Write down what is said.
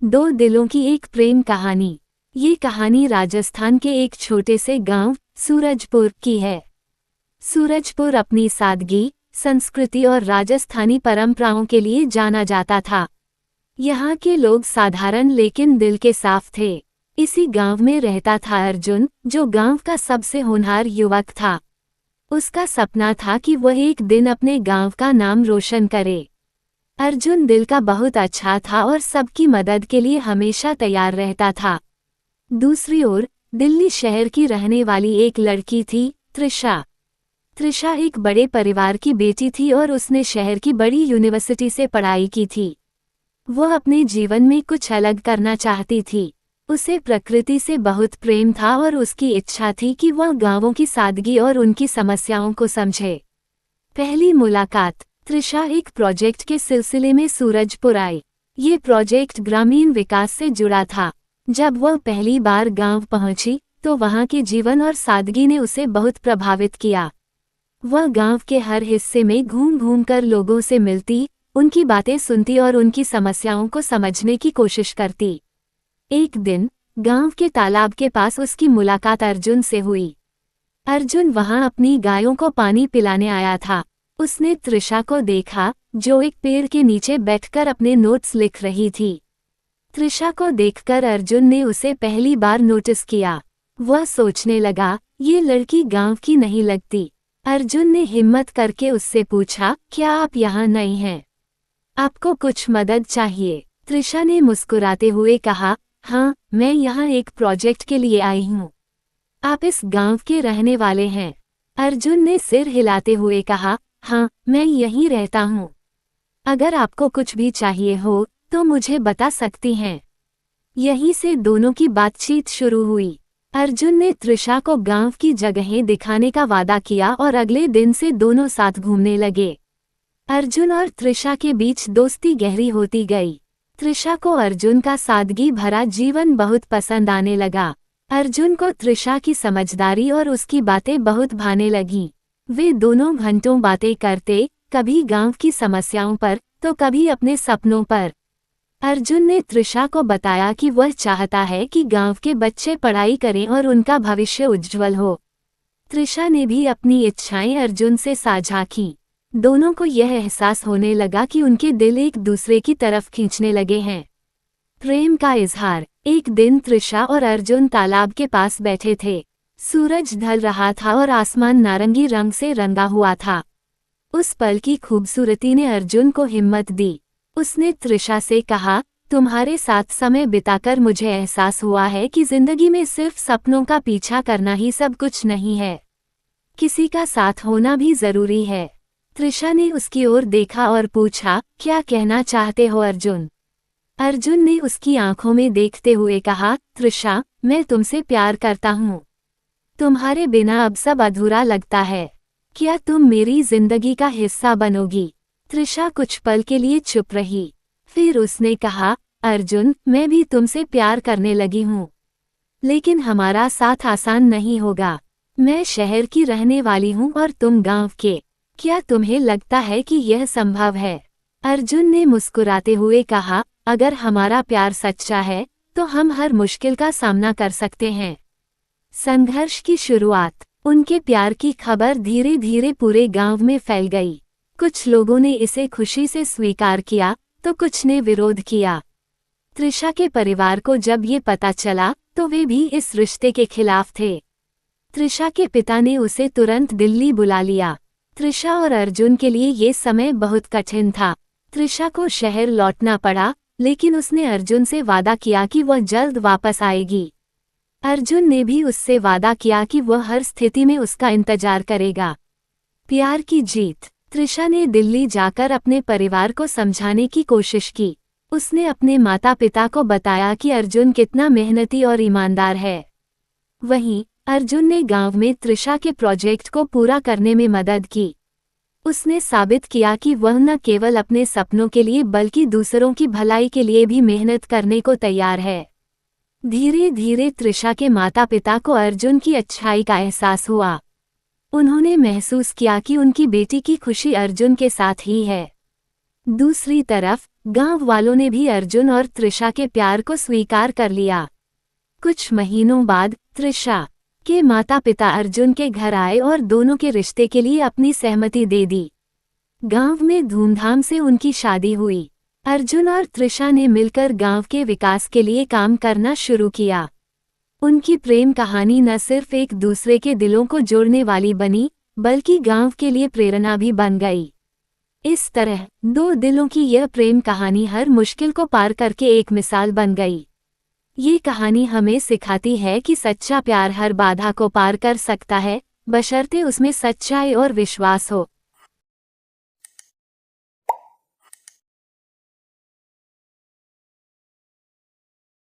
दो दिलों की एक प्रेम कहानी। ये कहानी राजस्थान के एक छोटे से गांव सूरजपुर की है। सूरजपुर अपनी सादगी, संस्कृति और राजस्थानी परंपराओं के लिए जाना जाता था। यहाँ के लोग साधारण लेकिन दिल के साफ थे। इसी गांव में रहता था अर्जुन, जो गांव का सबसे होनहार युवक था। उसका सपना था कि वह एक दिन अपने गांव का नाम रोशन करे। अर्जुन दिल का बहुत अच्छा था और सबकी मदद के लिए हमेशा तैयार रहता था। दूसरी ओर दिल्ली शहर की रहने वाली एक लड़की थी, त्रिशा। त्रिशा एक बड़े परिवार की बेटी थी और उसने शहर की बड़ी यूनिवर्सिटी से पढ़ाई की थी। वह अपने जीवन में कुछ अलग करना चाहती थी। उसे प्रकृति से बहुत प्रेम था और उसकी इच्छा थी कि वह गांवों की सादगी और उनकी समस्याओं को समझे। पहली मुलाकात। त्रिशा एक प्रोजेक्ट के सिलसिले में सूरजपुर आई। ये प्रोजेक्ट ग्रामीण विकास से जुड़ा था। जब वह पहली बार गांव पहुंची तो वहां के जीवन और सादगी ने उसे बहुत प्रभावित किया। वह गांव के हर हिस्से में घूम घूम कर लोगों से मिलती, उनकी बातें सुनती और उनकी समस्याओं को समझने की कोशिश करती। एक दिन गांव के तालाब के पास उसकी मुलाकात अर्जुन से हुई। अर्जुन वहां अपनी गायों को पानी पिलाने आया था। उसने त्रिशा को देखा, जो एक पेड़ के नीचे बैठकर अपने नोट्स लिख रही थी। त्रिशा को देखकर अर्जुन ने उसे पहली बार नोटिस किया। वह सोचने लगा, ये लड़की गांव की नहीं लगती। अर्जुन ने हिम्मत करके उससे पूछा, क्या आप यहाँ नई हैं? आपको कुछ मदद चाहिए? त्रिशा ने मुस्कुराते हुए कहा, हाँ, मैं यहाँ एक प्रोजेक्ट के लिए आई हूँ। आप इस गांव के रहने वाले हैं? अर्जुन ने सिर हिलाते हुए कहा, हाँ, मैं यहीं रहता हूँ। अगर आपको कुछ भी चाहिए हो तो मुझे बता सकती हैं। यहीं से दोनों की बातचीत शुरू हुई। अर्जुन ने त्रिशा को गांव की जगहें दिखाने का वादा किया और अगले दिन से दोनों साथ घूमने लगे। अर्जुन और त्रिशा के बीच दोस्ती गहरी होती गई। त्रिशा को अर्जुन का सादगी भरा जीवन बहुत पसंद आने लगा। अर्जुन को त्रिशा की समझदारी और उसकी बातें बहुत भाने लगीं। वे दोनों घंटों बातें करते, कभी गांव की समस्याओं पर तो कभी अपने सपनों पर। अर्जुन ने त्रिशा को बताया कि वह चाहता है कि गांव के बच्चे पढ़ाई करें और उनका भविष्य उज्जवल हो। त्रिशा ने भी अपनी इच्छाएं अर्जुन से साझा की। दोनों को यह एहसास होने लगा कि उनके दिल एक दूसरे की तरफ खींचने लगे हैं। प्रेम का इजहार। एक दिन त्रिशा और अर्जुन तालाब के पास बैठे थे। सूरज ढल रहा था और आसमान नारंगी रंग से रंगा हुआ था। उस पल की खूबसूरती ने अर्जुन को हिम्मत दी। उसने त्रिशा से कहा, तुम्हारे साथ समय बिताकर मुझे एहसास हुआ है कि जिंदगी में सिर्फ सपनों का पीछा करना ही सब कुछ नहीं है। किसी का साथ होना भी जरूरी है। त्रिशा ने उसकी ओर देखा और पूछा, क्या कहना चाहते हो अर्जुन? अर्जुन ने उसकी आंखों में देखते हुए कहा, त्रिशा, मैं तुमसे प्यार करता हूँ। तुम्हारे बिना अब सब अधूरा लगता है। क्या तुम मेरी जिंदगी का हिस्सा बनोगी? त्रिशा कुछ पल के लिए चुप रही। फिर उसने कहा, अर्जुन, मैं भी तुमसे प्यार करने लगी हूँ। लेकिन हमारा साथ आसान नहीं होगा। मैं शहर की रहने वाली हूँ और तुम गांव के। क्या तुम्हें लगता है कि यह संभव है? अर्जुन ने मुस्कुराते हुए कहा, अगर हमारा प्यार सच्चा है तो हम हर मुश्किल का सामना कर सकते हैं। संघर्ष की शुरुआत। उनके प्यार की खबर धीरे धीरे पूरे गांव में फैल गई। कुछ लोगों ने इसे खुशी से स्वीकार किया तो कुछ ने विरोध किया। त्रिशा के परिवार को जब ये पता चला तो वे भी इस रिश्ते के खिलाफ थे। त्रिशा के पिता ने उसे तुरंत दिल्ली बुला लिया। त्रिशा और अर्जुन के लिए ये समय बहुत कठिन था। त्रिशा को शहर लौटना पड़ा, लेकिन उसने अर्जुन से वादा किया कि वह जल्द वापस आएगी। अर्जुन ने भी उससे वादा किया कि वह हर स्थिति में उसका इंतजार करेगा। प्यार की जीत। त्रिशा ने दिल्ली जाकर अपने परिवार को समझाने की कोशिश की। उसने अपने माता पिता को बताया कि अर्जुन कितना मेहनती और ईमानदार है। वहीं अर्जुन ने गांव में त्रिशा के प्रोजेक्ट को पूरा करने में मदद की। उसने साबित किया कि वह न केवल अपने सपनों के लिए बल्कि दूसरों की भलाई के लिए भी मेहनत करने को तैयार है। धीरे धीरे त्रिशा के माता पिता को अर्जुन की अच्छाई का एहसास हुआ। उन्होंने महसूस किया कि उनकी बेटी की खुशी अर्जुन के साथ ही है। दूसरी तरफ गांव वालों ने भी अर्जुन और त्रिशा के प्यार को स्वीकार कर लिया। कुछ महीनों बाद त्रिशा के माता पिता अर्जुन के घर आए और दोनों के रिश्ते के लिए अपनी सहमति दे दी। गांव में धूमधाम से उनकी शादी हुई। अर्जुन और त्रिशा ने मिलकर गांव के विकास के लिए काम करना शुरू किया। उनकी प्रेम कहानी न सिर्फ एक दूसरे के दिलों को जोड़ने वाली बनी, बल्कि गांव के लिए प्रेरणा भी बन गई। इस तरह दो दिलों की यह प्रेम कहानी हर मुश्किल को पार करके एक मिसाल बन गई। ये कहानी हमें सिखाती है कि सच्चा प्यार हर बाधा को पार कर सकता है, बशर्ते उसमें सच्चाई और विश्वास हो।